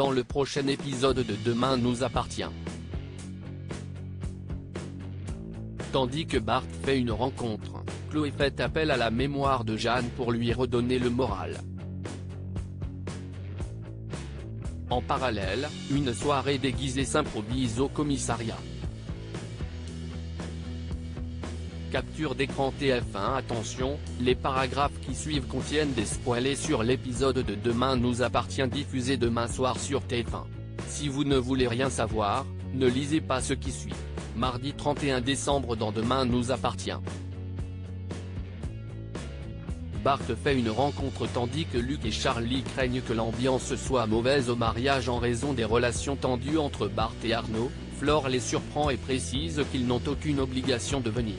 dans le prochain épisode de Demain nous appartient. Tandis que Bart fait une rencontre, Chloé fait appel à la mémoire de Jeanne pour lui redonner le moral. En parallèle, une soirée déguisée s'improvise au commissariat. Capture d'écran TF1. Attention, les paragraphes qui suivent contiennent des spoilers sur l'épisode de Demain nous appartient diffusé demain soir sur TF1. Si vous ne voulez rien savoir, ne lisez pas ce qui suit. Mardi 31 décembre dans Demain nous appartient. Bart fait une rencontre tandis que Luc et Charlie craignent que l'ambiance soit mauvaise au mariage en raison des relations tendues entre Bart et Arnaud. Flore les surprend et précise qu'ils n'ont aucune obligation de venir.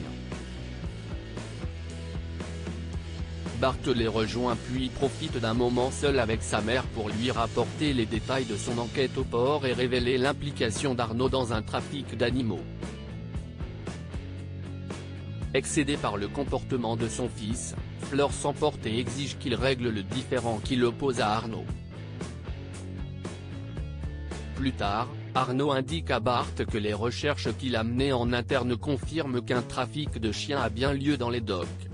Bart les rejoint puis profite d'un moment seul avec sa mère pour lui rapporter les détails de son enquête au port et révéler l'implication d'Arnaud dans un trafic d'animaux. Excédée par le comportement de son fils, Flore s'emporte et exige qu'il règle le différend qui l'oppose à Arnaud. Plus tard, Arnaud indique à Bart que les recherches qu'il a menées en interne confirment qu'un trafic de chiens a bien lieu dans les docks.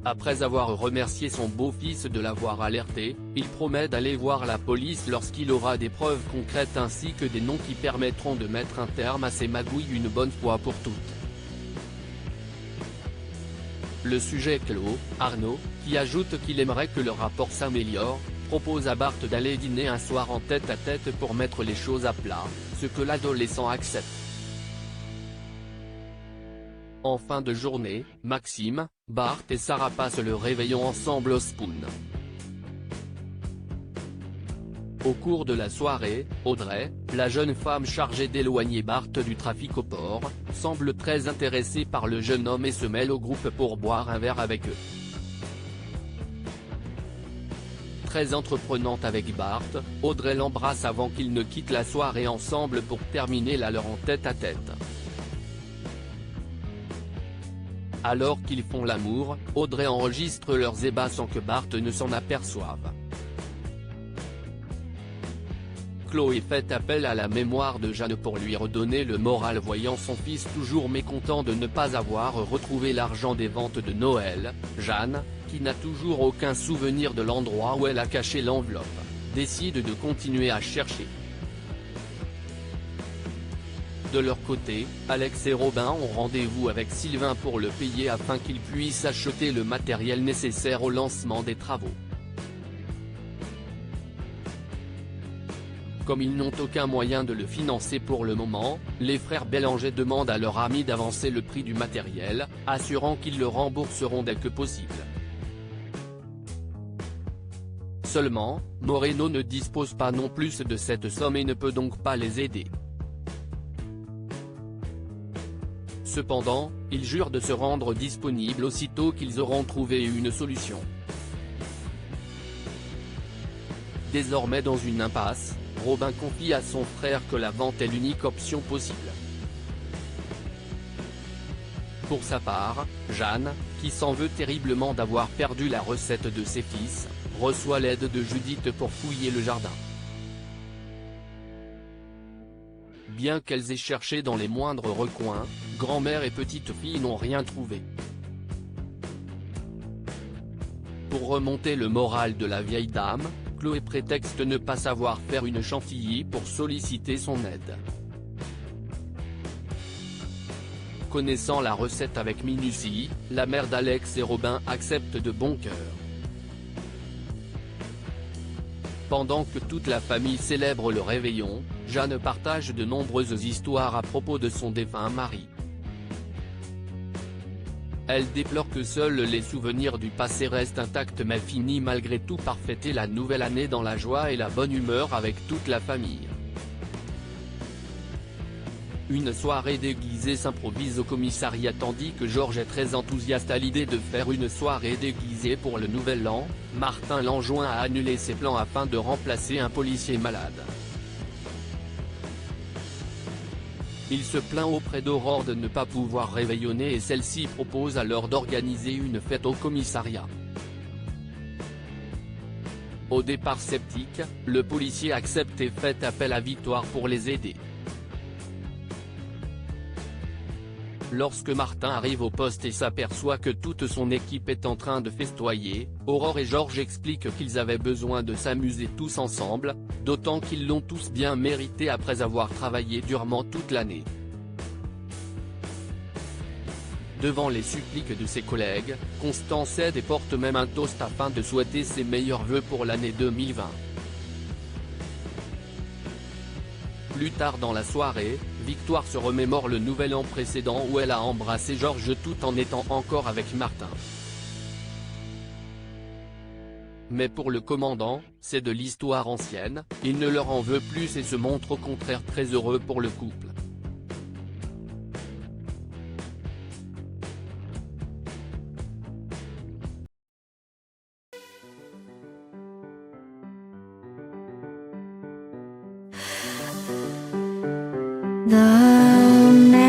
Après avoir remercié son beau-fils de l'avoir alerté, il promet d'aller voir la police lorsqu'il aura des preuves concrètes ainsi que des noms qui permettront de mettre un terme à ces magouilles une bonne fois pour toutes. Le sujet clos, Arnaud, qui ajoute qu'il aimerait que le rapport s'améliore, propose à Bart d'aller dîner un soir en tête-à-tête pour mettre les choses à plat, ce que l'adolescent accepte. En fin de journée, Maxime, Bart et Sarah passent le réveillon ensemble au Spoon. Au cours de la soirée, Audrey, la jeune femme chargée d'éloigner Bart du trafic au port, semble très intéressée par le jeune homme et se mêle au groupe pour boire un verre avec eux. Très entreprenante avec Bart, Audrey l'embrasse avant qu'ils ne quittent la soirée ensemble pour terminer la leur en tête-à-tête. Alors qu'ils font l'amour, Audrey enregistre leurs ébats sans que Bart ne s'en aperçoive. Chloé fait appel à la mémoire de Jeanne pour lui redonner le moral voyant son fils toujours mécontent de ne pas avoir retrouvé l'argent des ventes de Noël. Jeanne, qui n'a toujours aucun souvenir de l'endroit où elle a caché l'enveloppe, décide de continuer à chercher. De leur côté, Alex et Robin ont rendez-vous avec Sylvain pour le payer afin qu'il puisse acheter le matériel nécessaire au lancement des travaux. Comme ils n'ont aucun moyen de le financer pour le moment, les frères Bélanger demandent à leur ami d'avancer le prix du matériel, assurant qu'ils le rembourseront dès que possible. Seulement, Moreno ne dispose pas non plus de cette somme et ne peut donc pas les aider. Cependant, ils jurent de se rendre disponibles aussitôt qu'ils auront trouvé une solution. Désormais dans une impasse, Robin confie à son frère que la vente est l'unique option possible. Pour sa part, Jeanne, qui s'en veut terriblement d'avoir perdu la recette de ses fils, reçoit l'aide de Judith pour fouiller le jardin. Bien qu'elles aient cherché dans les moindres recoins, grand-mère et petite-fille n'ont rien trouvé. Pour remonter le moral de la vieille dame, Chloé prétexte ne pas savoir faire une chantilly pour solliciter son aide. Connaissant la recette avec minutie, la mère d'Alex et Robin accepte de bon cœur. Pendant que toute la famille célèbre le réveillon, Jeanne partage de nombreuses histoires à propos de son défunt mari. Elle déplore que seuls les souvenirs du passé restent intacts mais finit malgré tout par fêter la nouvelle année dans la joie et la bonne humeur avec toute la famille. Une soirée déguisée s'improvise au commissariat tandis que Georges est très enthousiaste à l'idée de faire une soirée déguisée pour le nouvel an. Martin l'enjoint à annuler ses plans afin de remplacer un policier malade. Il se plaint auprès d'Aurore de ne pas pouvoir réveillonner et celle-ci propose alors d'organiser une fête au commissariat. Au départ sceptique, le policier accepte et fait appel à Victoire pour les aider. Lorsque Martin arrive au poste et s'aperçoit que toute son équipe est en train de festoyer, Aurore et Georges expliquent qu'ils avaient besoin de s'amuser tous ensemble, d'autant qu'ils l'ont tous bien mérité après avoir travaillé durement toute l'année. Devant les suppliques de ses collègues, Constance aide et porte même un toast afin de souhaiter ses meilleurs vœux pour l'année 2020. Plus tard dans la soirée, Victoire se remémore le nouvel an précédent où elle a embrassé Georges tout en étant encore avec Martin. Mais pour le commandant, c'est de l'histoire ancienne, il ne leur en veut plus et se montre au contraire très heureux pour le couple. The